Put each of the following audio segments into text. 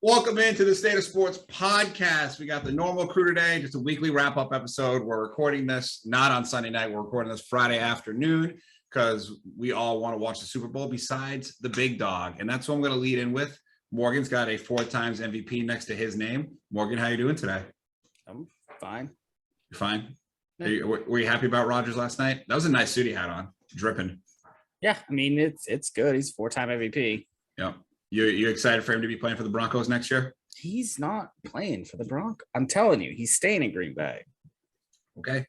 Welcome into the State of Sports podcast. We got the normal crew today, just a weekly wrap-up episode. We're recording this not on Sunday night. We're recording this Friday afternoon because we all want to watch the Super Bowl besides the big dog. And that's what I'm going to lead in with. Morgan's got a 4 times MVP next to his name. Morgan, how you doing today? I'm fine. You're fine? Yeah. Were you happy about Rodgers last night? That was a nice suit he had on, dripping. Yeah, I mean, it's good. He's 4-time MVP. Yeah. You excited for him to be playing for the Broncos next year? He's not playing for the Broncos. I'm telling you, he's staying in Green Bay. Okay.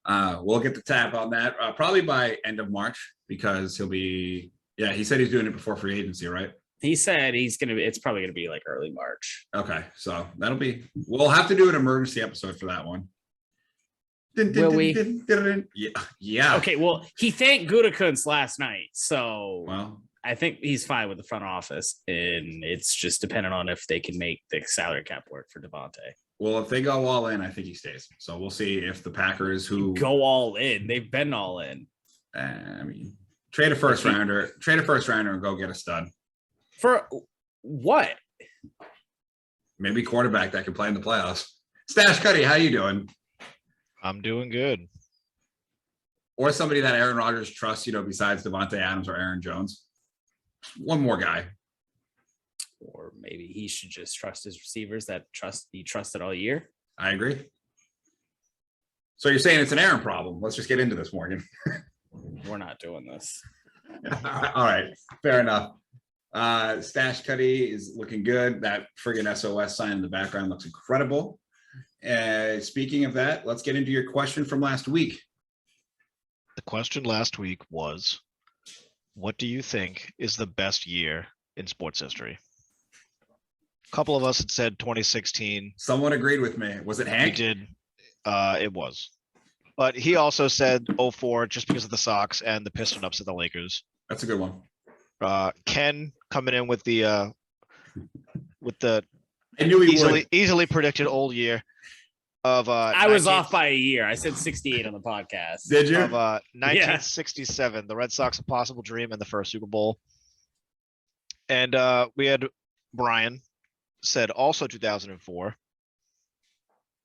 We'll get the tap on that probably by end of March because he'll be. Yeah, he said he's doing it before free agency, right? He said it's probably gonna be like early March. Okay, so we'll have to do an emergency episode for that one. Will we? Yeah. Okay. Well, he thanked Gutekunst last night, so well. I think he's fine with the front office, and it's just dependent on if they can make the salary cap work for Devontae. Well, if they go all in, I think he stays. So we'll see if the Packers who go all in. They've been all in. I mean, trade a first rounder, and go get a stud. For what? Maybe quarterback that can play in the playoffs. Stash Cuddy, how you doing? I'm doing good. Or somebody that Aaron Rodgers trusts, besides Devontae Adams or Aaron Jones. One more guy. Or maybe he should just trust his receivers that he trusted all year. I agree. So you're saying it's an Aaron problem. Let's just get into this, Morgan. We're not doing this. All right. Fair enough. Stash Cuddy is looking good. That friggin' SOS sign in the background looks incredible. Speaking of that, let's get into your question from last week. The question last week was, what do you think is the best year in sports history? A couple of us had said 2016. Someone agreed with me. Was it Hank? We did. It was. But he also said 04 just because of the Sox and the piston ups of the Lakers. That's a good one. Ken coming in with the I knew he easily predicted old year of I was off by a year. I said 68 on the podcast. Did you? Of 1967, yeah. The Red Sox a possible dream in the first Super Bowl. And we had Brian said also 2004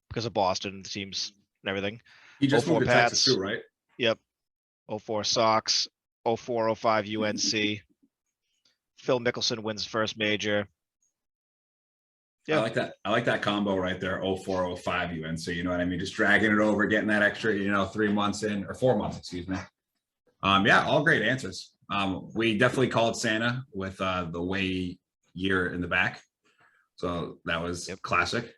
because of Boston, the teams and everything. He just moved to Texas too, right? Yep. 04 Sox, 04-05 UNC. Phil Mickelson wins first major. Yeah. I like that combo right there. 04-05 UNC. You know what I mean? Just dragging it over, getting that extra, 3 months in or 4 months, excuse me. Yeah, all great answers. We definitely called Santa with the way year in the back. So that was classic.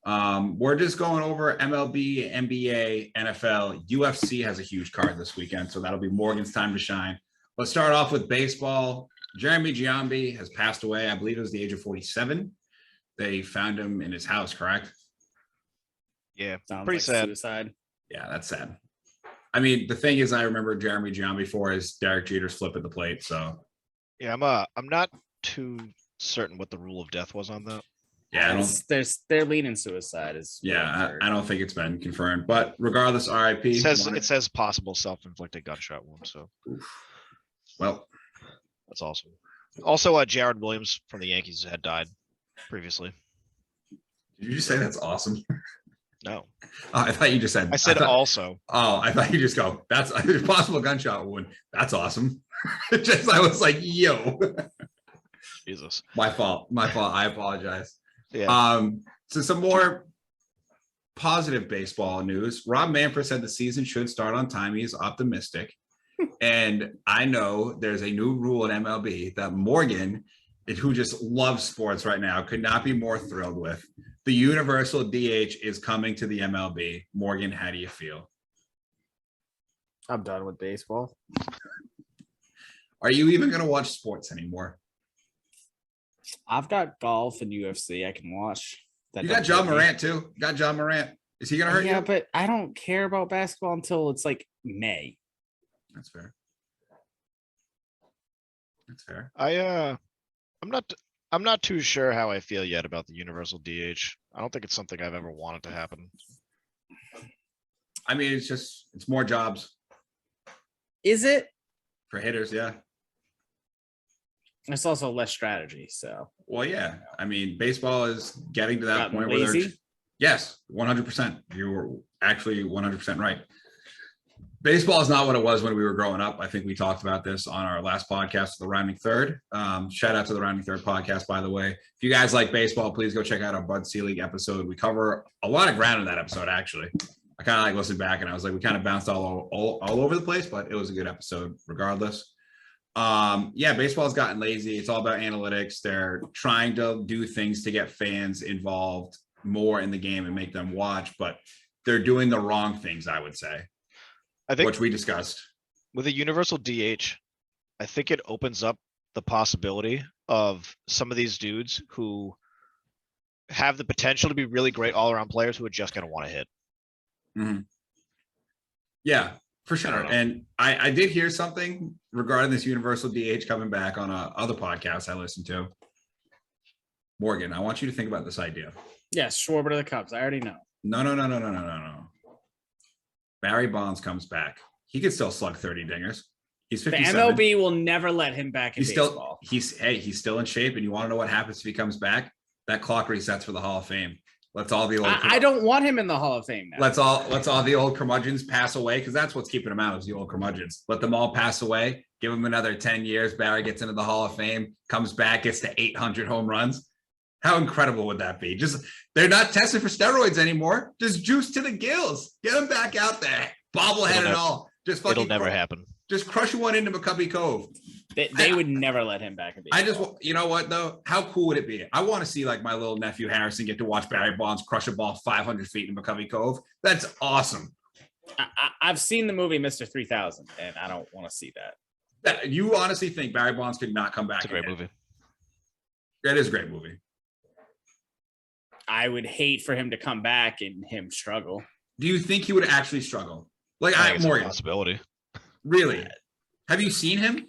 We're just going over MLB, NBA, NFL. UFC has a huge card this weekend, so that'll be Morgan's time to shine. Let's start off with baseball. Jeremy Giambi has passed away. I believe it was the age of 47. They found him in his house, correct? Yeah, sounds pretty like sad. Suicide. Yeah, that's sad. I mean, the thing is, I remember Jeremy Giambi for his Derek Jeter's flip at the plate. So yeah, I'm not too certain what the rule of death was on that. Yeah, they're leaning suicide. I don't think it's been confirmed. But regardless, RIP. It says possible self-inflicted gunshot wound. So, well, that's awesome. Also, Jared Williams from the Yankees had died previously. Did you just say that's awesome? No. Oh, I thought you just said. I said also. Oh, I thought you just go. That's a possible gunshot wound. That's awesome. I was like, yo. Jesus. My fault. I apologize. Yeah. So some more positive baseball news. Rob Manfred said the season should start on time. He is optimistic. And I know there's a new rule in MLB that Morgan, who just loves sports right now, could not be more thrilled with. The universal DH is coming to the MLB. Morgan, how do you feel? I'm done with baseball. Are you even going to watch sports anymore? I've got golf and UFC I can watch. You got John Morant too. Got John Morant. Is he going to hurt you? Yeah, but I don't care about basketball until it's like May. That's fair. That's fair. I'm not too sure how I feel yet about the universal DH. I don't think it's something I've ever wanted to happen. I mean, it's more jobs. Is it? For hitters, yeah. It's also less strategy. So, Well, yeah. I mean, baseball is getting to that Gotten point where they're. lazy? Yes, 100%. You were actually 100% right. Baseball is not what it was when we were growing up. I think we talked about this on our last podcast, The Rounding Third. Shout out to the Rounding Third podcast, by the way. If you guys like baseball, please go check out our Bud Selig episode. We cover a lot of ground in that episode, actually. I kind of like listened back and I was like, we kind of bounced all over the place, but it was a good episode regardless. Yeah, baseball's gotten lazy. It's all about analytics. They're trying to do things to get fans involved more in the game and make them watch, but they're doing the wrong things, I would say, I think which we discussed. with a universal DH, I think it opens up the possibility of some of these dudes who have the potential to be really great all around players who are just going to want to hit. Mhm. Yeah, for I sure. don't know. And I did hear something regarding this universal DH coming back on other podcasts I listened to. Morgan, I want you to think about this idea. yes, Schwarber to the Cubs. I already know. No. Barry Bonds comes back. He could still slug 30 dingers. He's The 57. MLB will never let him back in He's baseball. he's still in shape. And you want to know what happens if he comes back? That clock resets for the Hall of Fame. Let's all the old. I don't want him in the Hall of Fame now. Let's all the old curmudgeons pass away, because that's what's keeping them out is the old curmudgeons. Let them all pass away. Give him another 10 years. Barry gets into the Hall of Fame, comes back, gets to 800 home runs. How incredible would that be? Just they're not testing for steroids anymore. Just juice to the gills. Get them back out there. Bobblehead and all. Just fucking. It'll never happen. Just crush one into McCovey Cove. They would never let him back in baseball. You know what though? How cool would it be? I want to see like my little nephew Harrison get to watch Barry Bonds crush a ball 500 feet in McCovey Cove. That's awesome. I've seen the movie Mr. 3000, and I don't want to see that. You honestly think Barry Bonds could not come back? It's a great again? movie. It is a great movie. I would hate for him to come back and him struggle. Do you think he would actually struggle? Like I think it's a Morgan, possibility. really? Have you seen him?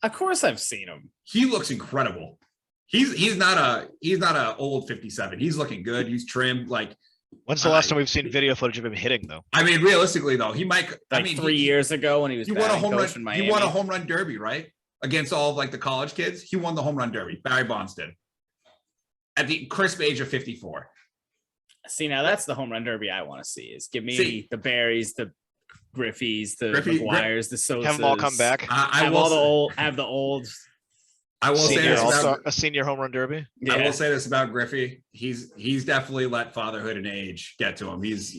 Of course, I've seen him. He looks incredible. He's not a old 57. He's looking good. He's trimmed. Like, When's the last time we've seen video footage of him hitting though? I mean, realistically though, he might. Like I mean, 3 years ago when he was he won a batting home coach run. in Miami. He won a home run derby, right? Against all of like the college kids. He won the home run derby. Barry Bonds did. At the crisp age of 54. See, now that's the home run derby I want to see. Is give me See. the Berries, the Griffeys, the Griffey- McGuires, the Sosas. Have them all come back. I Have will. all the old. Have the old. I will say Senior this all-star, about. a senior home run derby. I Yeah. will say this about Griffey. He's definitely let fatherhood and age get to him. He's,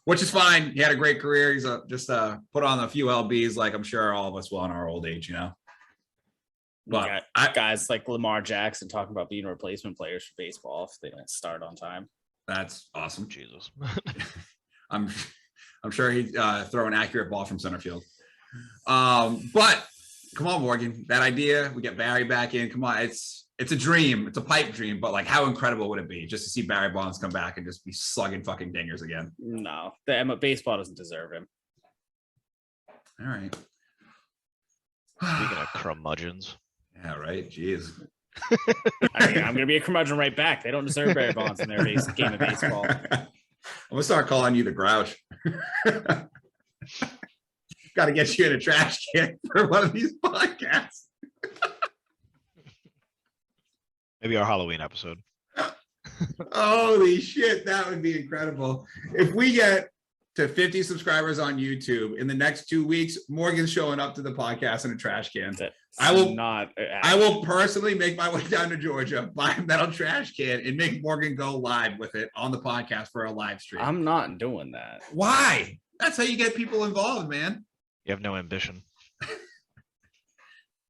which is fine. He had a great career. He's just put on a few LBs, like I'm sure all of us will in our old age, But Got guys like Lamar Jackson talking about being replacement players for baseball if they don't start on time. that's awesome. Jesus. I'm sure he'd throw an accurate ball from center field. But come on, Morgan, that idea, we get Barry back in. Come on, it's a dream. It's a pipe dream, but like how incredible would it be just to see Barry Bonds come back and just be slugging fucking dingers again? No, the baseball doesn't deserve him. All right. Speaking of curmudgeons. Yeah, right. Jeez. I mean, I'm gonna be a curmudgeon right back. They don't deserve Barry Bonds in their game of baseball. I'm gonna start calling you the Grouch. Got to get you in a trash can for one of these podcasts. Maybe our Halloween episode. Holy shit, that would be incredible. If we get to 50 subscribers on YouTube in the next 2 weeks, Morgan's showing up to the podcast in a trash can. I will personally make my way down to Georgia, buy a metal trash can, and make Morgan go live with it on the podcast for a live stream. I'm not doing that. Why? That's how you get people involved, man. You have no ambition.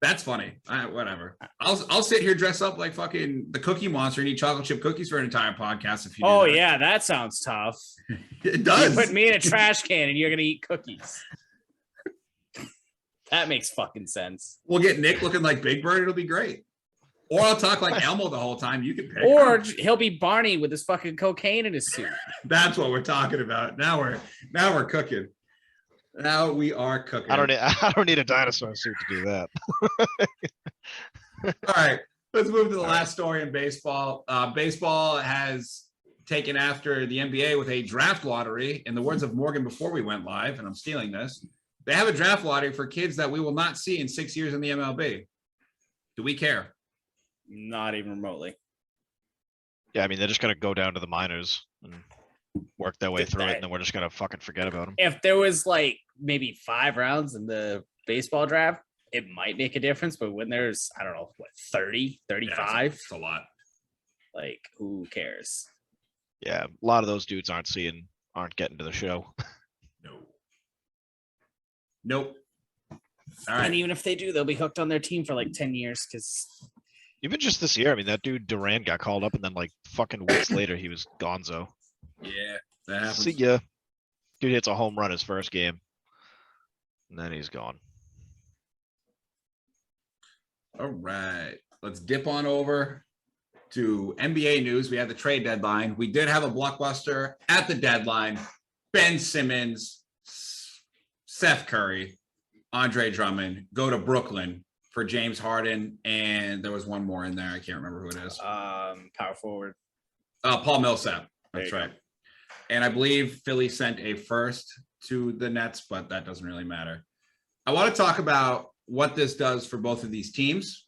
That's funny. Whatever. I'll sit here dressed up like fucking the Cookie Monster and eat chocolate chip cookies for an entire podcast if you do Oh that. yeah, that sounds tough. It You does. put me in a trash can and you're gonna eat cookies. That makes fucking sense. We'll get Nick looking like Big Bird. It'll be great. Or I'll talk like Elmo the whole time. You can pick. Or he'll be Barney with his fucking cocaine in his suit. That's what we're talking about. Now we're cooking. Now we are cooking. I don't need a dinosaur suit to do that. All right, let's move to the last story in baseball. Baseball has taken after the NBA with a draft lottery. In the words of Morgan before we went live, and I'm stealing this, they have a draft lottery for kids that we will not see in 6 years in the MLB. Do we care? Not even remotely. Yeah, I mean, they're just gonna go down to the minors and work their way Did through it, that- and then we're just gonna fucking forget about them. If there was like maybe 5 rounds in the baseball draft, it might make a difference. But when there's, I don't know, what, 30, Yeah, 35, it's a lot. like who cares? Yeah, a lot of those dudes aren't getting to the show. No. Nope. All And right. even if they do, they'll be hooked on their team for like 10 years because Even just this year, I mean, that dude Durant got called up, and then like fucking weeks later, he was gonzo. Yeah, that happens. See ya. Dude hits a home run his first game, and then he's gone. All right. Let's dip on over to NBA news. We had the trade deadline. We did have a blockbuster at the deadline. Ben Simmons, Seth Curry, Andre Drummond go to Brooklyn for James Harden. And there was one more in there. I can't remember who it is. power forward. Paul Millsap. That's There you right. And I believe Philly sent a first to the Nets, but that doesn't really matter. I want to talk about what this does for both of these teams.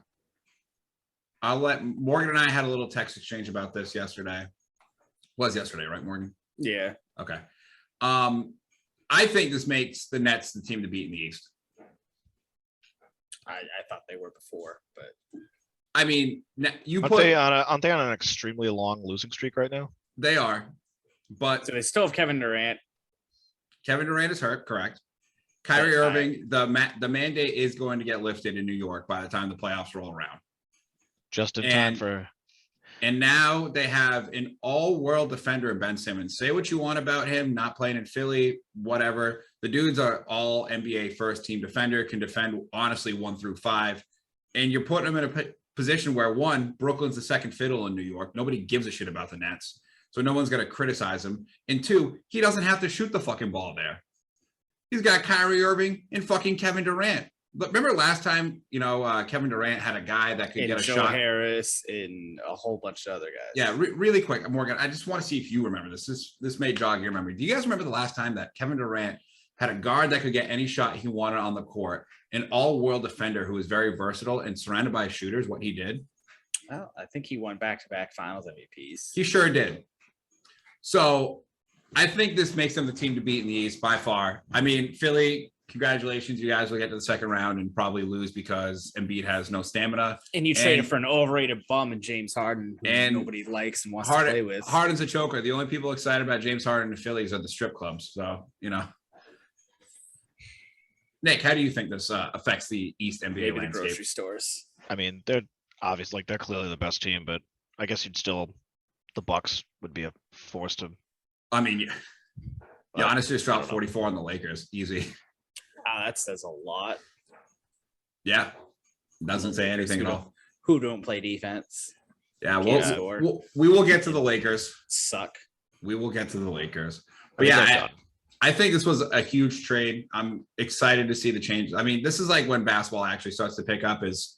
I'll let Morgan and I had a little text exchange about this yesterday. Was yesterday, right, Morgan? Yeah. Okay. I think this makes the Nets the team to beat in the East. I thought they were before, but I mean, you Aren't put they on an extremely long losing streak right now? they are, but so they still have Kevin Durant. Kevin Durant is hurt, correct? Kyrie That's Irving, the mandate is going to get lifted in New York by the time the playoffs roll around. Just in time And- for And now they have an all-world defender in Ben Simmons. Say what you want about him, not playing in Philly, whatever. The dude's are all NBA first-team defender, can defend honestly 1 through 5. And you're putting him in a position where, one, Brooklyn's the second fiddle in New York. Nobody gives a shit about the Nets. So no one's going to criticize him. And 2, he doesn't have to shoot the fucking ball there. He's got Kyrie Irving and fucking Kevin Durant. But remember last time, Kevin Durant had a guy that could And get a Joe shot. Harris and a whole bunch of other guys. Yeah, really quick, Morgan. I just want to see if you remember this. This may jog your memory. Do you guys remember the last time that Kevin Durant had a guard that could get any shot he wanted on the court, an all-world defender who was very versatile and surrounded by shooters? What he did, Well, I think he won back-to-back Finals MVPs. he sure did. So I think this makes them the team to beat in the East by far. I mean, Philly. Congratulations, you guys will get to the second round and probably lose because Embiid has no stamina. And you traded for an overrated bum and James Harden, who And nobody likes and wants to play with. Harden's a choker. The only people excited about James Harden in Phillies are the strip clubs. So, Nick, how do you think this affects the East NBA Maybe the landscape? grocery stores. I mean, they're obviously they're clearly the best team, but I guess the Bucks would be a force to. I mean, Well, Giannis just I dropped don't know. 44 on the Lakers. Easy. That says a lot. Yeah. Doesn't say anything at all. Who don't play defense Yeah, Can't score. we will get to the Lakers. suck. We will get to the Lakers. I But mean, yeah, they're done. I think this was a huge trade. I'm excited to see the changes. I mean, this is like when basketball actually starts to pick up is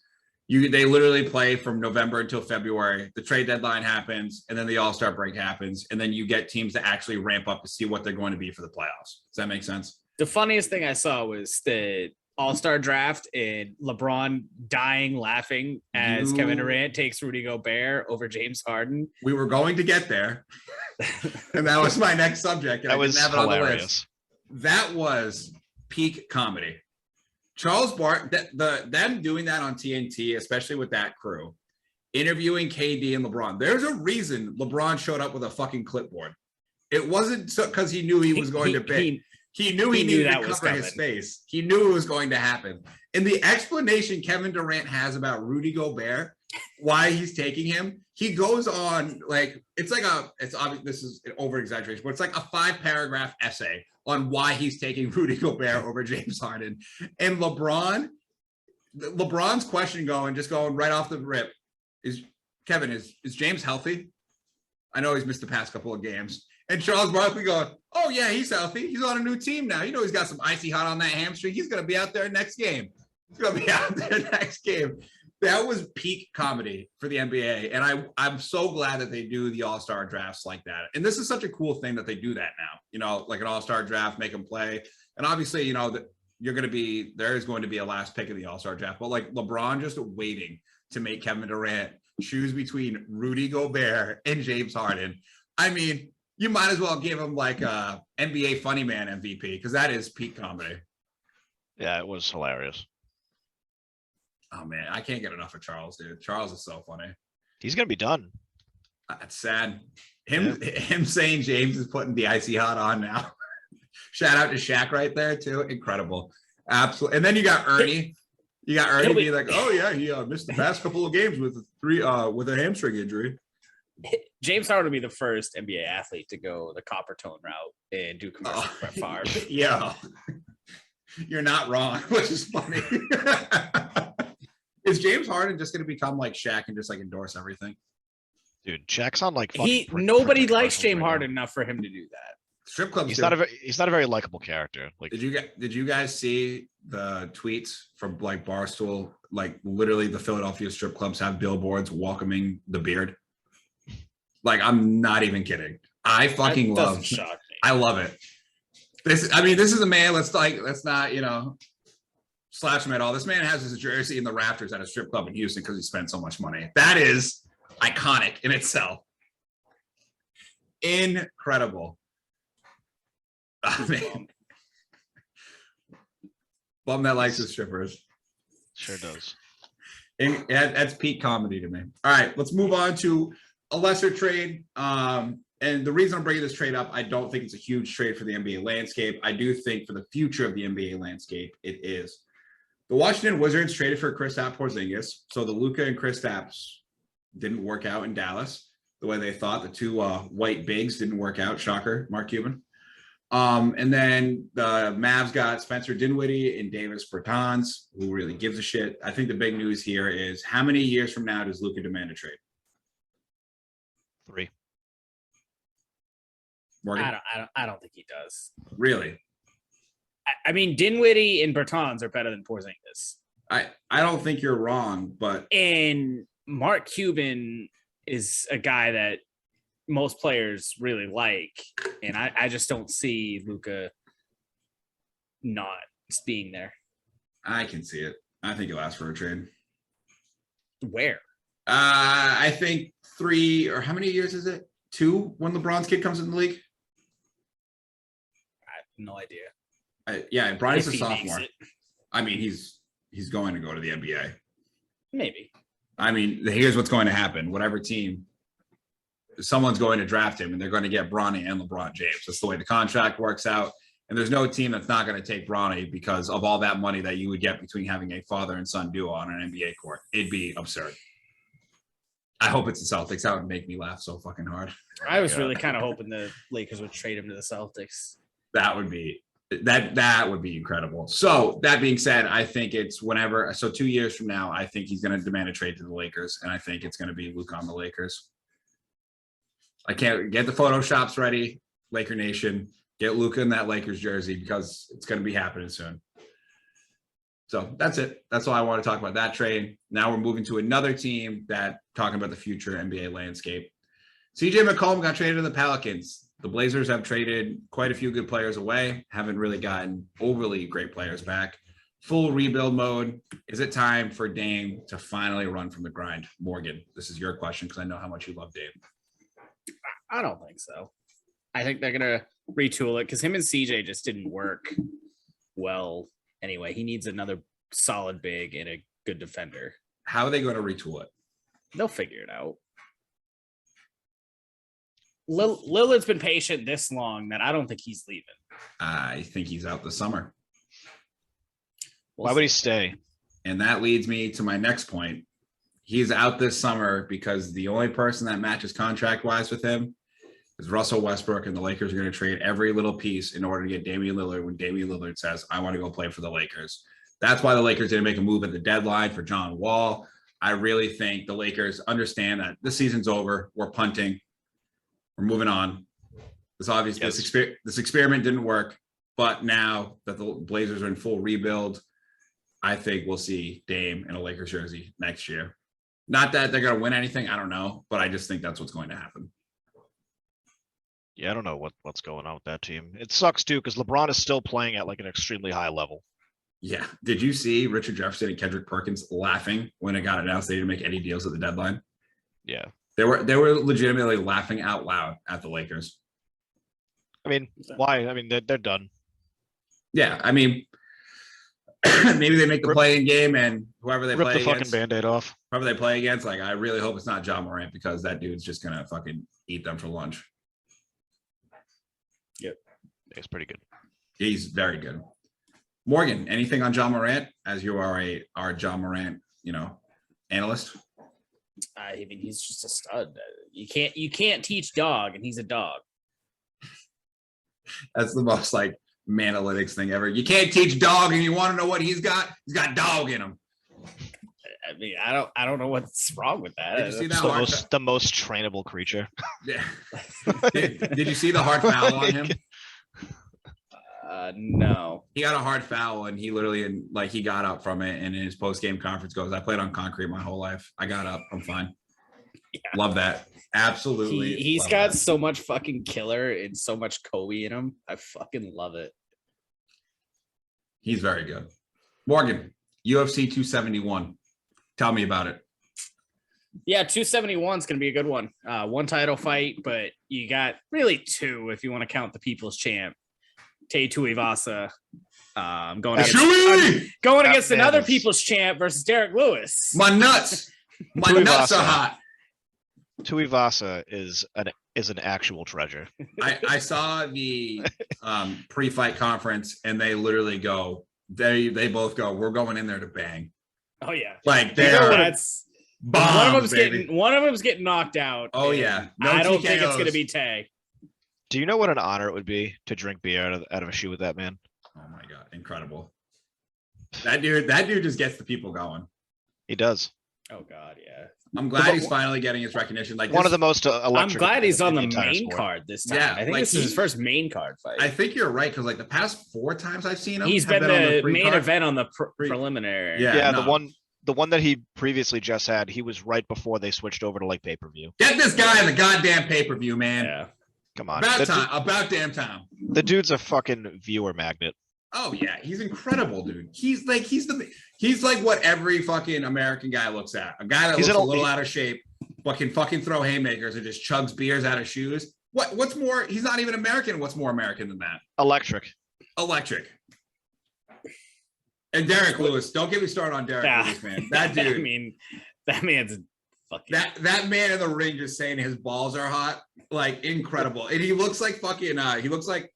they literally play from November until February. The trade deadline happens and then the All-Star break happens. And then you get teams to actually ramp up to see what they're going to be for the playoffs. Does that make sense? The funniest thing I saw was the All-Star draft and LeBron dying laughing as Kevin Durant takes Rudy Gobert over James Harden. We were going to get there. And that was my next subject. and I That was didn't have it on the list. hilarious. That was peak comedy. Charles Bart, them doing that on TNT, especially with that crew, interviewing KD and LeBron. There's a reason LeBron showed up with a fucking clipboard. It wasn't because he knew he was going to pick. He knew he needed that to was cover his coming. space. He knew it was going to happen. And the explanation Kevin Durant has about Rudy Gobert, why he's taking him, he goes on like it's obvious this is an over exaggeration, but it's like a 5-paragraph essay on why he's taking Rudy Gobert over James Harden. And LeBron's question going right off the rip is Kevin, is James healthy? I know he's missed the past couple of games. And Charles Barkley going, oh, yeah, he's healthy. He's on a new team now. He's got some icy hot on that hamstring. He's going to be out there next game. That was peak comedy for the NBA. And I'm so glad that they do the all-star drafts like that. And this is such a cool thing that they do that now, like an all-star draft, make them play. And obviously, that there is going to be a last pick of the all-star draft. But like LeBron just waiting to make Kevin Durant choose between Rudy Gobert and James Harden. I mean, you might as well give him like a NBA Funny Man MVP because that is peak comedy. Yeah, it was hilarious. Oh man, I can't get enough of Charles, dude. Charles is so funny. He's gonna be done. That's sad. Him saying James is putting the icy hot on now. Shout out to Shaq right there too. Incredible. Absolutely. And then you got Ernie. You got Ernie being like, "Oh yeah, he missed the past couple of games with a hamstring injury." James Harden will be the first NBA athlete to go the copper tone route and do commercials for Brett Favre. Yeah, you're not wrong, which is funny. Is James Harden just going to become like Shaq and just like endorse everything? Dude, Shaq's on like nobody likes James Harden enough for him to do that. Strip clubs. He's not a very likable character. Like, did you guys see the tweets from like Barstool? Like literally, the Philadelphia strip clubs have billboards welcoming the beard. Like, I'm not even kidding. I fucking love. Shock me. I love it. This is a man. Let's not slash him at all. This man has his jersey in the rafters at a strip club in Houston because he spent so much money. That is iconic in itself. Incredible. Bum that likes his strippers. Sure does. And that's peak comedy to me. All right, let's move on to a lesser trade. And the reason I'm bringing this trade up, I don't think it's a huge trade for the NBA landscape. I do think for the future of the NBA landscape, it is. The Washington Wizards traded for Kristaps Porzingis. So the Luka and Kristaps didn't work out in Dallas the way they thought. The two white bigs didn't work out. Shocker, Mark Cuban. And then the Mavs got Spencer Dinwiddie and Davis Bertans, who really gives a shit. I think the big news here is how many years from now does Luka demand a trade? 3. Morgan? I don't think he does. Really? I mean, Dinwiddie and Bertans are better than Porzingis. I don't think you're wrong, but And Mark Cuban is a guy that most players really like, and I just don't see Luka not being there. I can see it. I think he'll ask for a trade. Where? I think 3 or how many years is it? 2 when LeBron's kid comes in the league? I have no idea. Yeah, Brian's a If he makes sophomore. it. I mean, he's going to go to the NBA. Maybe. I mean, here's what's going to happen. Whatever team, someone's going to draft him, and they're going to get Bronny and LeBron James. That's the way the contract works out. And there's no team that's not going to take Bronny because of all that money that you would get between having a father and son duo on an NBA court. It'd be absurd. I hope it's the Celtics. That would make me laugh so fucking hard. I was really kind of hoping the Lakers would trade him to the Celtics. That would be incredible. So that being said, I think it's whenever. So 2 years from now, I think he's going to demand a trade to the Lakers, and I think it's going to be Luka on the Lakers. I can't get the Photoshops ready, Laker Nation. Get Luka in that Lakers jersey because it's going to be happening soon. So that's it. That's all I want to talk about that trade. Now we're moving to another team that talking about the future NBA landscape. CJ McCollum got traded to the Pelicans. The Blazers have traded quite a few good players away. Haven't really gotten overly great players back. Full rebuild mode. Is it time for Dame to finally run from the grind? Morgan, this is your question because I know how much you love Dame. I don't think so. I think they're going to retool it because him and CJ just didn't work well anyway. He needs another solid big and a good defender. How are they going to retool it? They'll figure it out. Lillard's been patient this long that I don't think he's leaving. I think he's out this summer. Why would he stay? And that leads me to my next point. He's out this summer because the only person that matches contract-wise with him is Russell Westbrook, and the Lakers are going to trade every little piece in order to get Damian Lillard when Damian Lillard says, I want to go play for the Lakers. That's why the Lakers didn't make a move at the deadline for John Wall. I really think the Lakers understand that this season's over. We're punting. We're moving on. This obviously this experiment didn't work, but now that the Blazers are in full rebuild, I think we'll see Dame in a Lakers jersey next year. Not that they're going to win anything. I don't know, but I just think that's what's going to happen. Yeah, I don't know what's going on with that team. It sucks too because LeBron is still playing at like an extremely high level. Yeah. Did you see Richard Jefferson and Kendrick Perkins laughing when it got announced they didn't make any deals at the deadline? Yeah. They were legitimately laughing out loud at the Lakers. I mean, why? I mean, they're done. Yeah, I mean, maybe they make the play-in game and whoever they Rip play the fucking against, Band-Aid off. whoever they play against, like I really hope it's not John Morant because that dude's just gonna fucking eat them for lunch. Yep. It's pretty good. He's very good. Morgan, anything on John Morant as you are our John Morant, analyst? I mean, he's just a stud. You can't teach dog, and he's a dog. That's the most like Manalytics thing ever. You can't teach dog, and you want to know what he's got? He's got dog in him. I mean, I don't know what's wrong with that. Did you see that It's the most trainable creature. Yeah. Did you see the hard foul on him? No. He got a hard foul and he literally he got up from it and in his post-game conference goes, I played on concrete my whole life. I got up. I'm fine. Yeah. Love that. Absolutely. He's got so much fucking killer and so much Kobe in him. I fucking love it. He's very good. Morgan, UFC 271. Tell me about it. Yeah, 271 is going to be a good one. One title fight, but you got really two if you want to count the People's Champ. Te Tuivasa going against another People's Champ versus Derek Lewis. My nuts. My nuts are hot. Tuivasa is an actual treasure. I saw the pre-fight conference and they literally go, they both go, we're going in there to bang. Oh yeah. Like that's bombs, one of them's getting knocked out. Oh yeah. No I don't think it's gonna be Tay. Do you know what an honor it would be to drink beer out of a shoe with that man? Oh my god, incredible. That dude just gets the people going. He does. Oh god, yeah. I'm glad he's finally getting his recognition. Like one of the most electric. I'm glad he's on the main card this time. Yeah, I think this is his first main card fight. I think you're right because like the past 4 times I've seen him, he's been the main event on the preliminary. Yeah, the one that he previously just had, he was right before they switched over to like pay-per-view. Get this guy in the goddamn payper-view, man. Yeah. Come on. About damn time. The dude's a fucking viewer magnet. Oh yeah, he's incredible, dude. He's like what every fucking American guy looks at. A guy that looks a little out of shape, but can fucking throw haymakers and just chugs beers out of shoes. What's more? He's not even American. What's more American than that? Electric. And Derek Lewis. Don't get me started on Derek Lewis, man. That dude. I mean, that man's fucking. That man in the ring just saying his balls are hot, like incredible. And he looks like fucking. He looks like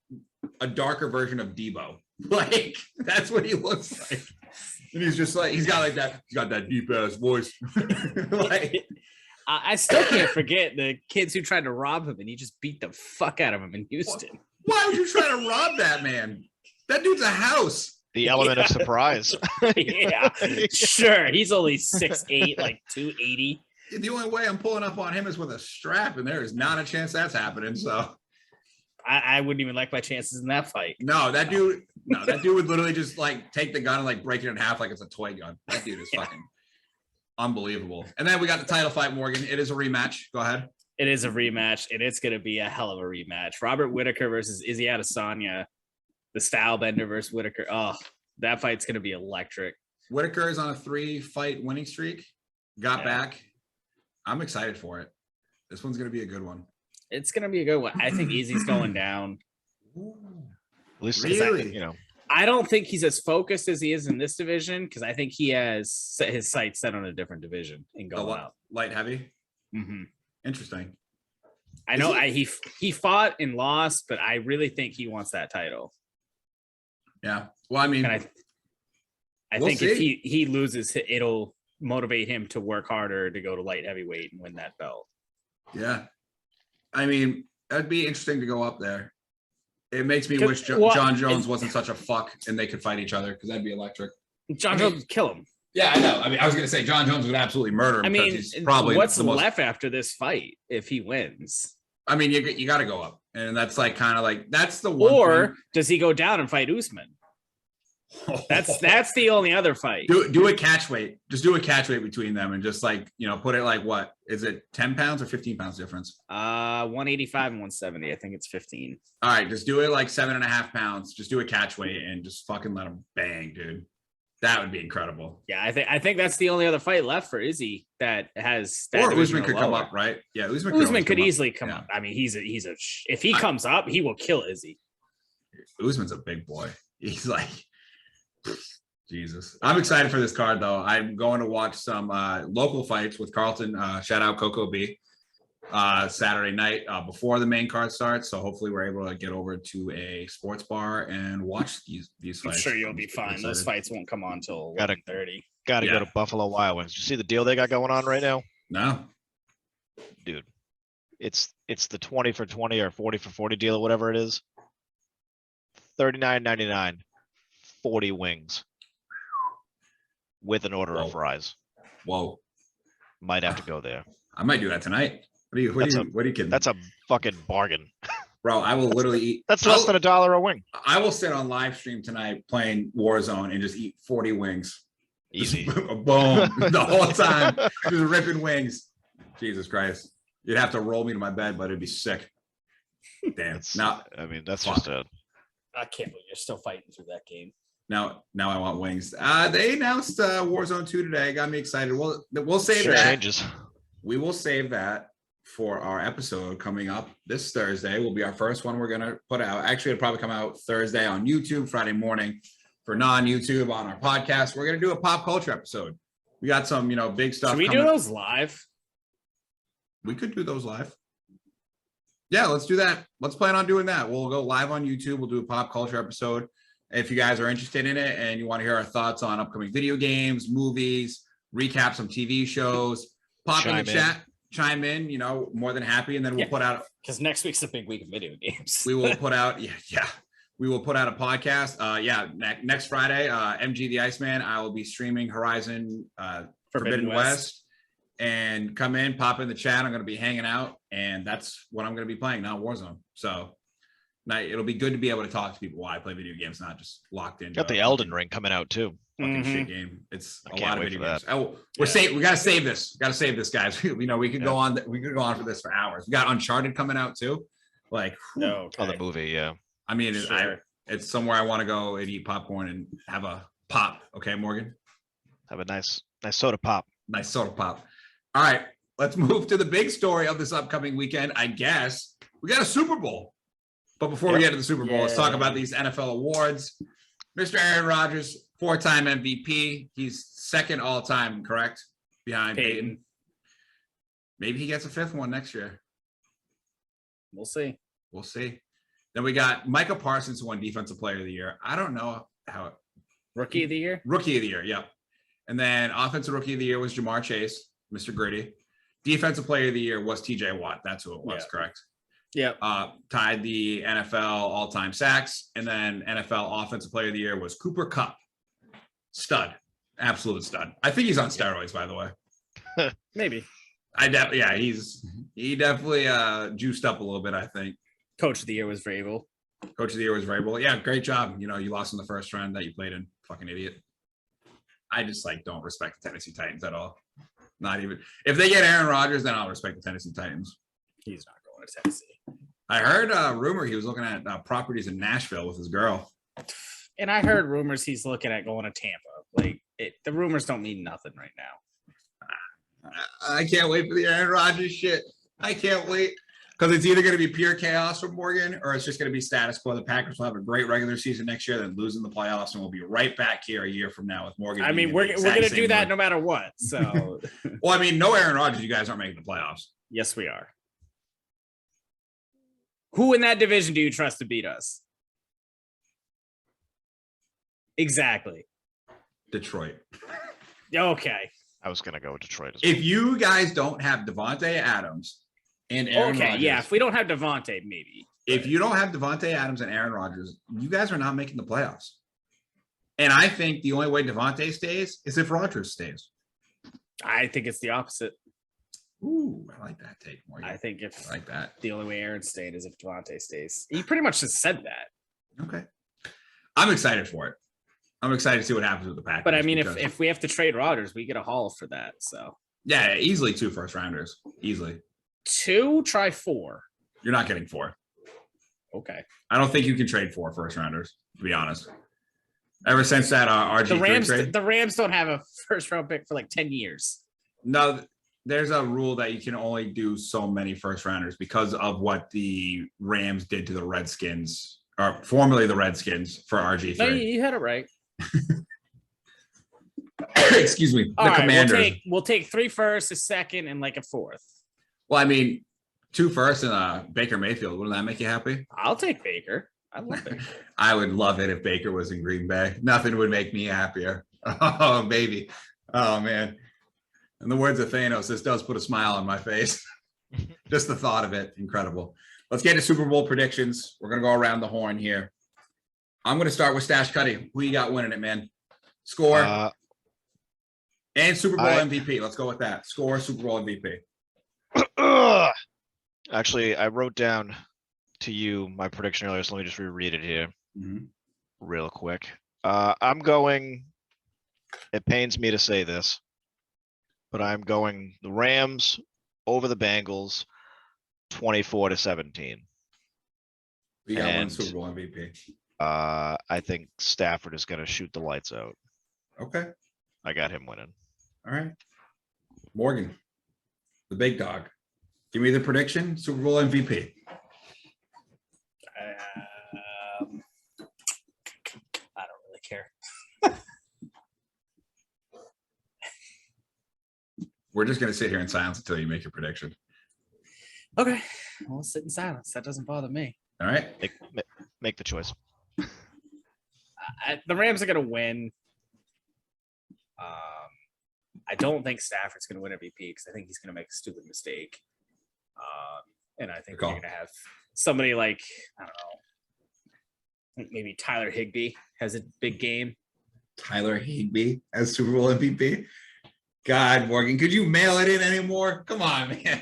a darker version of Debo. Like that's what he looks like. And he's just like he's got that deep ass voice. Like, I still can't forget the kids who tried to rob him and he just beat the fuck out of him in Houston. Why would you try to rob that man? That dude's a house. The element of surprise. Yeah, sure. He's only 6'8", like 280. The only way I'm pulling up on him is with a strap, and there is not a chance that's happening. So I wouldn't even like my chances in that fight. No, that dude would literally just like take the gun and like break it in half like it's a toy gun. That dude is fucking unbelievable. And then we got the title fight, Morgan. It is a rematch. Go ahead. It is a rematch, and it's going to be a hell of a rematch. Robert Whittaker versus Izzy Adesanya, the style bender versus Whittaker. Oh, that fight's going to be electric. Whittaker is on a 3-fight winning streak. Got back. I'm excited for it. This one's going to be a good one. It's going to be a good one. I think Izzy's going down. Ooh, at least really? I don't think he's as focused as he is in this division because I think he has set his sights set on a different division and going out. Light heavy? Mm-hmm. Interesting. I know he fought and lost, but I really think he wants that title. Yeah. Well, I mean, I think if he loses, it'll motivate him to work harder to go to light heavyweight and win that belt. Yeah. I mean, that'd be interesting to go up there. It makes me wish John Jones wasn't such a fuck and they could fight each other because that'd be electric. John Jones would kill him. Yeah, I know. I mean, I was going to say John Jones would absolutely murder him. I mean, he's probably what's left after this fight if he wins? I mean, you got to go up. And that's like kind of like that's the one. Or thing. Does he go down and fight Usman? That's the only other fight. Do a catch weight. Just do a catch weight between them and just like, put it like what? Is it 10 pounds or 15 pounds difference? 185 and 170. I think it's 15. All right, just do it like 7.5 pounds. Just do a catch weight and just fucking let him bang, dude. That would be incredible. Yeah, I think that's the only other fight left for Izzy that has that. Or division Usman could lower. come up, right? Yeah, Usman Could always easily come Yeah. up. I mean, if he comes up, he will kill Izzy. Usman's a big boy. He's like, Jesus. I'm excited for this card, though. I'm going to watch some local fights with Carlton. Shout out Coco B. Saturday night before the main card starts. So hopefully we're able to get over to a sports bar and watch these I'm fights. sure you'll be fine. Those fights won't come on until 11:30. Gotta go to Buffalo Wild Wings. You see the deal they got going on right now? No. Dude. It's the 20 for 20 or 40 for 40 deal or whatever it is. $39.99, 40 wings. With an order of fries. Whoa. Might have to go there. I might do that tonight. What are you kidding? That's a fucking bargain. Bro, I will literally eat. That's less than $1 a wing. I will sit on live stream tonight playing Warzone and just eat 40 wings. Easy. Just boom, the whole time. Just ripping wings. Jesus Christ. You'd have to roll me to my bed, but it'd be sick. Damn. Now, I mean, that's fuck. just a. I can't believe you're still fighting through that game. Now I want wings. They announced Warzone 2 today. Got me excited. We'll save that. Changes. We will save that for our episode coming up this Thursday. Will be our first one we're gonna put out. Actually, it'll probably come out Thursday on YouTube, Friday morning for non-YouTube on our podcast. We're gonna do a pop culture episode. We got some, big stuff. Should we do those live? We could do those live. Yeah, let's do that. Let's plan on doing that. We'll go live on YouTube. We'll do a pop culture episode. If you guys are interested in it and you want to hear our thoughts on upcoming video games, movies, recap some TV shows, pop in the chat, chime in, more than happy. And then we'll put out, because next week's a big week of video games. We will put out, we will put out a podcast. Next Friday, MG the Iceman, I will be streaming Horizon Forbidden West. And come in, pop in the chat. I'm going to be hanging out, and that's what I'm going to be playing now, Warzone. So it'll be good to be able to talk to people while I play video games, not just locked in. Got the Elden Ring coming out too. Fucking shit game. It's a lot of video games. That. Oh, we got to save this. Got to save this, guys. We could go on. We could go on for this for hours. We got Uncharted coming out too. Like, oh, the movie, yeah. I mean, it's somewhere I want to go and eat popcorn and have a pop. Okay, Morgan. Have a nice soda pop. Nice soda pop. All right, let's move to the big story of this upcoming weekend. I guess we got a Super Bowl. But before we get to the Super Bowl, let's talk about these NFL awards. Mr. Aaron Rodgers, 4-time MVP. He's second all-time, correct? Behind Peyton. Maybe he gets a fifth one next year. We'll see. We'll see. Then we got Micah Parsons, who won Defensive Player of the Year. I don't know how. Rookie of the Year? Rookie of the Year, yep. And then Offensive Rookie of the Year was Jamar Chase. Mr. Gritty. Defensive Player of the Year was TJ Watt. That's who it was, correct? Yeah. Tied the NFL all-time sacks. And then NFL Offensive Player of the Year was Cooper Kupp. Stud. Absolute stud. I think he's on steroids, by the way. Maybe. He definitely juiced up a little bit, I think. Coach of the Year was Vrabel. Coach of the Year was Vrabel. Yeah, great job. You lost in the first round that you played in. Fucking idiot. I just don't respect the Tennessee Titans at all. Not even if they get Aaron Rodgers, then I'll respect the Tennessee Titans. He's not going to Tennessee. I heard a rumor he was looking at properties in Nashville with his girl. And I heard rumors he's looking at going to Tampa. The rumors don't mean nothing right now. I can't wait for the Aaron Rodgers shit. I can't wait. Because it's either going to be pure chaos for Morgan or it's just going to be status quo. The Packers will have a great regular season next year, then losing the playoffs, and we'll be right back here a year from now with Morgan. I mean, we're going to do that no matter what. So, well, I mean, no Aaron Rodgers, you guys aren't making the playoffs. Yes, we are. Who in that division do you trust to beat us? Exactly. Detroit. Okay. I was going to go with Detroit as well. If you guys don't have Devontae Adams and Aaron Rodgers, if we don't have Devontae, maybe. If you don't have Devontae Adams and Aaron Rodgers, you guys are not making the playoffs. And I think the only way Devontae stays is if Rodgers stays. I think it's the opposite. Ooh, I like that take, Morgan. I think I like that. The only way Aaron stayed is if Devontae stays. He pretty much just said that. Okay. I'm excited for it. I'm excited to see what happens with the Packers. But I mean, if we have to trade Rodgers, we get a haul for that. So yeah, easily 2 first rounders. Easily. 2, try 4. You're not getting 4. Okay. I don't think you can trade 4 first rounders, to be honest. Ever since that The RG3 trade? the Rams don't have a first round pick for like 10 years. No, there's a rule that you can only do so many first rounders because of what the Rams did to the Redskins, or formerly the Redskins for RG3. No, you had it right. Excuse me. All The right, Commanders. we'll take 3 firsts, a second, and like a 4th. Well, I mean, 2 firsts and Baker Mayfield. Wouldn't that make you happy? I'll take Baker. I love Baker. I would love it if Baker was in Green Bay. Nothing would make me happier. Oh, baby. Oh, man. In the words of Thanos, this does put a smile on my face. Just the thought of it. Incredible. Let's get to Super Bowl predictions. We're going to go around the horn here. I'm going to start with Stash Cuddy. Who you got winning it, man? Score. And Super Bowl MVP. Let's go with that. Score, Super Bowl MVP. Actually, I wrote down to you my prediction earlier, so let me just reread it here real quick. I'm going, it pains me to say this, but I'm going the Rams over the Bengals 24-17. We got one Super Bowl MVP. I think Stafford is going to shoot the lights out. Okay. I got him winning. All right. Morgan, the big dog. Give me the prediction, Super Bowl MVP. I don't really care. We're just going to sit here in silence until you make your prediction. Okay. We'll sit in silence. That doesn't bother me. All right. Make the choice. The Rams are going to win. I don't think Stafford's going to win MVP because I think he's going to make a stupid mistake. And I think we're going to have somebody like, I don't know, maybe Tyler Higbee has a big game. Tyler Higbee as Super Bowl MVP. God, Morgan, could you mail it in anymore? Come on, man.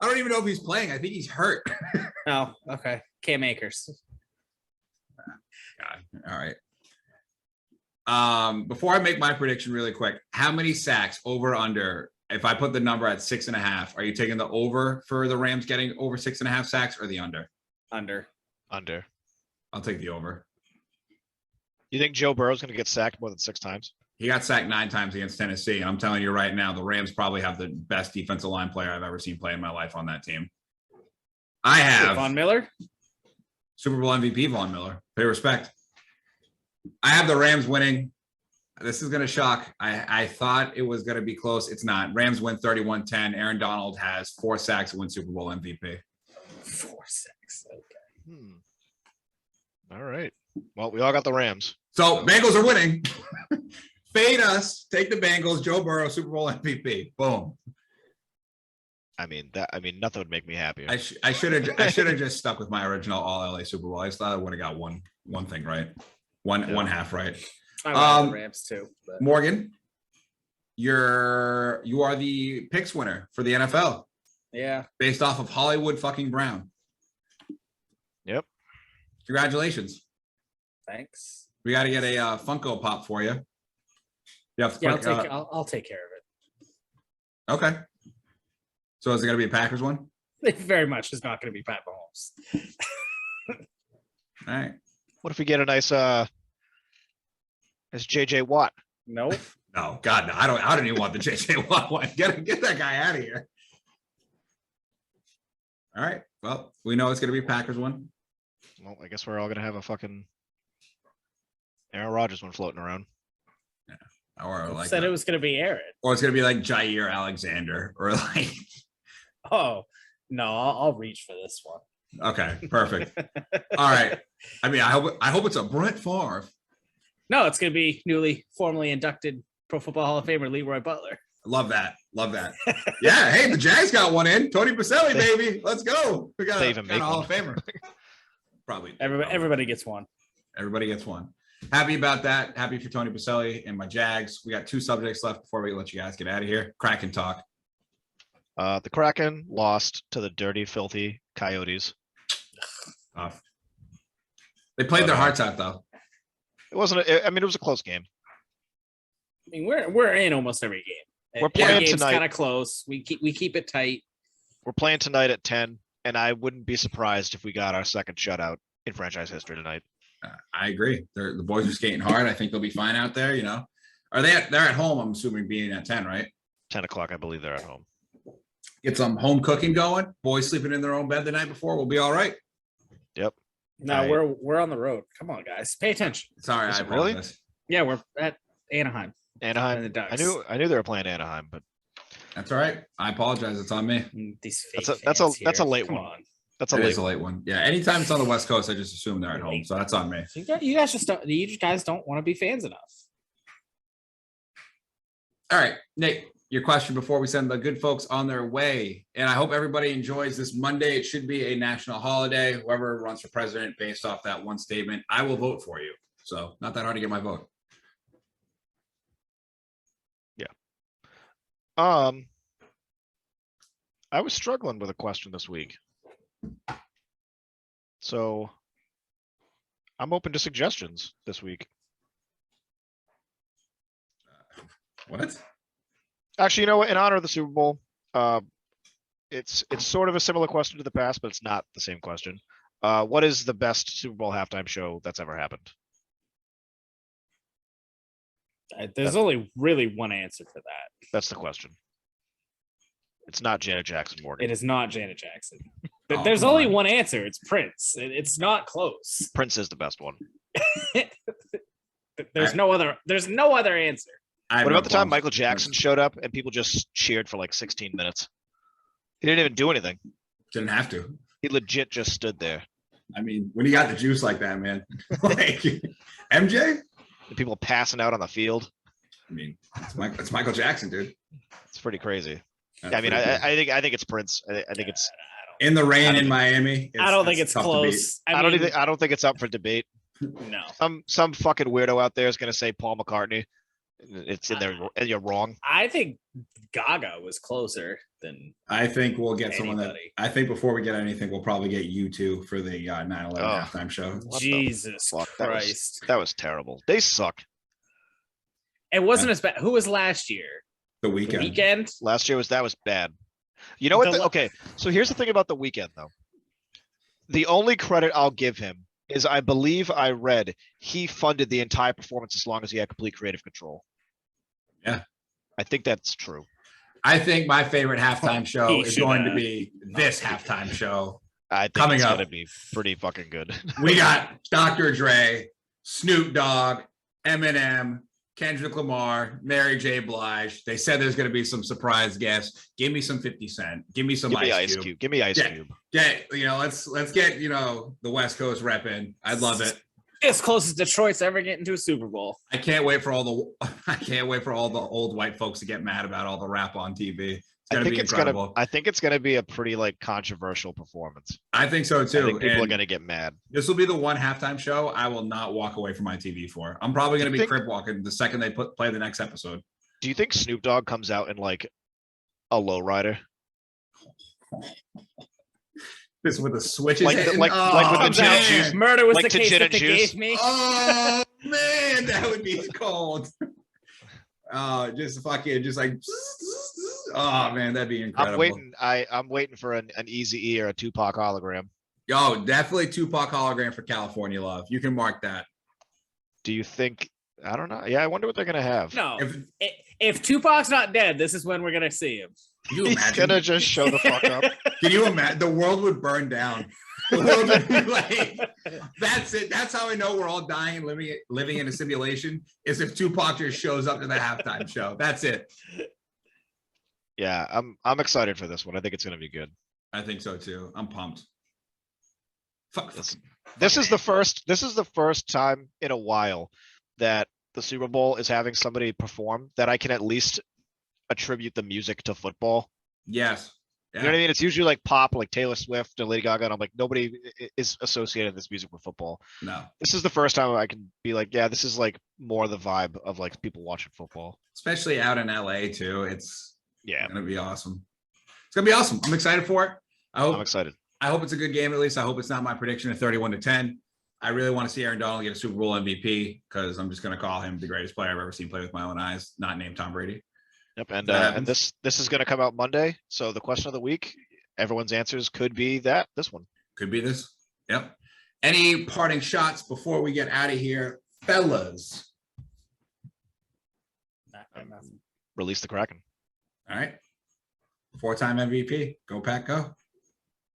I don't even know if he's playing. I think he's hurt. Oh, okay. Cam Akers. God. All right. Before I make my prediction really quick, how many sacks over under? If I put the number at 6.5, are you taking the over for the Rams getting over 6.5 sacks or the under? Under. I'll take the over. You think Joe Burrow's going to get sacked more than 6 times? He got sacked 9 times against Tennessee, and I'm telling you right now, the Rams probably have the best defensive line player I've ever seen play in my life on that team. I have Von Miller, Super Bowl MVP Von Miller. Pay respect. I have the Rams winning. This is going to shock. I thought it was going to be close. It's not. Rams win 31-10. Aaron Donald has 4 sacks and wins Super Bowl MVP. 4 sacks. Okay. All right. Well, we all got the Rams. So Bengals are winning. Fade us. Take the Bengals. Joe Burrow, Super Bowl MVP. Boom. I mean, nothing would make me happier. I should have just stuck with my original All LA Super Bowl. I just thought I would have got one thing right. One half right. I like the Rams too. But. Morgan, you are the picks winner for the NFL. Yeah. Based off of Hollywood fucking Brown. Yep. Thanks. Congratulations. We got to get a Funko Pop for you. Yeah, I'll take care of it. Okay. So is it going to be a Packers one? It very much is not going to be Pat Mahomes. All right. What if we get a nice as JJ Watt? Nope. No, God, no. I don't even want the JJ Watt one. Get that guy out of here. All right. Well, we know it's going to be a Packers one. Well, I guess we're all going to have a fucking Aaron Rodgers one floating around. Yeah. Or like said it was going to be Aaron. Or it's going to be like Jair Alexander or like. Oh, no, I'll reach for this one. Okay, perfect. All right. I mean, I hope it's a Brett Favre. No, it's going to be newly formally inducted Pro Football Hall of Famer Leroy Butler. Love that. Yeah. Hey, the Jags got one in. Tony Baselli, baby. Let's go. We got a Hall of Famer. Probably. Everybody gets one. Everybody gets one. Happy about that. Happy for Tony Baselli and my Jags. We got 2 subjects left before we let you guys get out of here. Kraken talk. The Kraken lost to the dirty, filthy Coyotes. Tough. They played their hearts out, though. It wasn't. It was a close game. I mean, we're in almost every game. We're playing tonight. Kind of close. We keep it tight. We're playing tonight at 10, and I wouldn't be surprised if we got our second shutout in franchise history tonight. I agree. The boys are skating hard. I think they'll be fine out there. You know, they're at home? I'm assuming being at 10, right? 10 o'clock, I believe they're at home. Get some home cooking going. Boys sleeping in their own bed the night before. We'll be all right. Yep. No, Right. we're on the road. Come on, guys, pay attention. Sorry, Is I it really? apologize. Yeah, we're at Anaheim. Anaheim. And the Ducks. I knew they were playing Anaheim, but That's all right. I apologize. It's on me. These That's fake a fans that's a here. late Come one. on. that's It a is late a late one. Yeah. Anytime it's on the West Coast, I just assume they're at home. So that's on me. So you guys just don't. You guys don't want to be fans enough. All right, Nick, your question before we send the good folks on their way. And I hope everybody enjoys this Monday. It should be a national holiday. Whoever runs for president based off that one statement, I will vote for you. So not that hard to get my vote. I was struggling with a question this week. So I'm open to suggestions this week. What? Actually, you know what? In honor of the Super Bowl, it's sort of a similar question to the past, but it's not the same question. What is the best Super Bowl halftime show that's ever happened? There's only really one answer to that. That's the question. It's not Janet Jackson, Morgan. It is not Janet Jackson. Oh, There's come only on. one answer. It's Prince. It's not close. Prince is the best one. There's no other. There's no other answer. I What have about no the time qualms. Michael Jackson showed up and people just cheered for like 16 minutes? He didn't even do anything. Didn't have to. He legit just stood there. I mean, when you got the juice like that, man. Like MJ? And people passing out on the field. I mean, it's Michael Jackson, dude. It's pretty crazy. That's Yeah, I mean, pretty cool. I think it's Prince. I think it's. In the rain I in don't Miami. I don't think it's tough to beat. close. I don't mean, even. I don't think it's up for debate. No. Some fucking weirdo out there is gonna say Paul McCartney. It's in there, and you're wrong. I think Gaga was closer than I think we'll get someone that. anybody. I think before we get anything, we'll probably get U2 for the 9/11 Oh. halftime show. What the Jesus fuck? Christ. That was terrible. They suck. It wasn't as bad. Who was last year? The The weekend. Weekend. Last year that was bad. You know what? Okay, so here's the thing about the weekend though. The only credit I'll give him is I believe I read he funded the entire performance as long as he had complete creative control. Yeah. I think that's true. I think my favorite halftime show He is should, going to be this halftime show. I think Coming it's up. gonna be pretty fucking good. We got Dr. Dre, Snoop Dogg, Eminem, Kendrick Lamar, Mary J. Blige. They said there's going to be some surprise guests. Give me some 50 Cent. Give me some Give me Ice Ice Cube. Cube. Give me Ice Yeah. Cube. Get let's get the West Coast repping. I'd love it. As close as Detroit's ever getting to a Super Bowl. I can't wait for all the old white folks to get mad about all the rap on TV. It's I gonna think be it's incredible. I think it's gonna be a pretty like controversial performance. I think so I too. think people are And gonna get mad. this will be the one halftime show I will not walk away from my TV for. I'm probably going to You be think- crib walking the second they play the next episode. Do you think Snoop Dogg comes out in like a lowrider? This with the switches. Like the- hitting. like with the Oh, gin and man. juice. Murder was Like the to case gin that and they juice. gave me. Oh man, that would be cold. Just like. Oh man, that'd be incredible. I'm waiting for an Easy E or a Tupac hologram. Yo, definitely Tupac hologram for California Love. You can mark that. Do you think? I don't know. Yeah, I wonder what they're gonna have. No. If If Tupac's not dead, this is when we're gonna see him. can you He's imagine, gonna just show the fuck up. can you imagine? The world would burn down. The world would be like, that's it. That's how I know we're all dying, living in a simulation. Is if Tupac just shows up to the halftime show. That's it. Yeah, I'm excited for this one. I think it's gonna be good. I think so too. I'm pumped. Fuck. This is the first time in a while that the Super Bowl is having somebody perform that I can at least attribute the music to football. Yes. You know what I mean? It's usually like pop, like Taylor Swift and Lady Gaga, and I'm like, nobody is associating this music with football. No. This is the first time I can be like, yeah, this is like more the vibe of like people watching football. Especially out in LA too. It's Yeah, gonna be awesome. It's gonna be awesome. I'm excited for it. I'm excited. I hope it's a good game at least. I hope it's not my prediction of 31-10. I really want to see Aaron Donald get a Super Bowl MVP because I'm just gonna call him the greatest player I've ever seen play with my own eyes, not named Tom Brady. Yep, That and happens. this is gonna come out Monday. So the question of the week, everyone's answers could be this one. Could be this. Yep. Any parting shots before we get out of here, fellas? Release the Kraken. All right. 4-time MVP. Go Pack, go.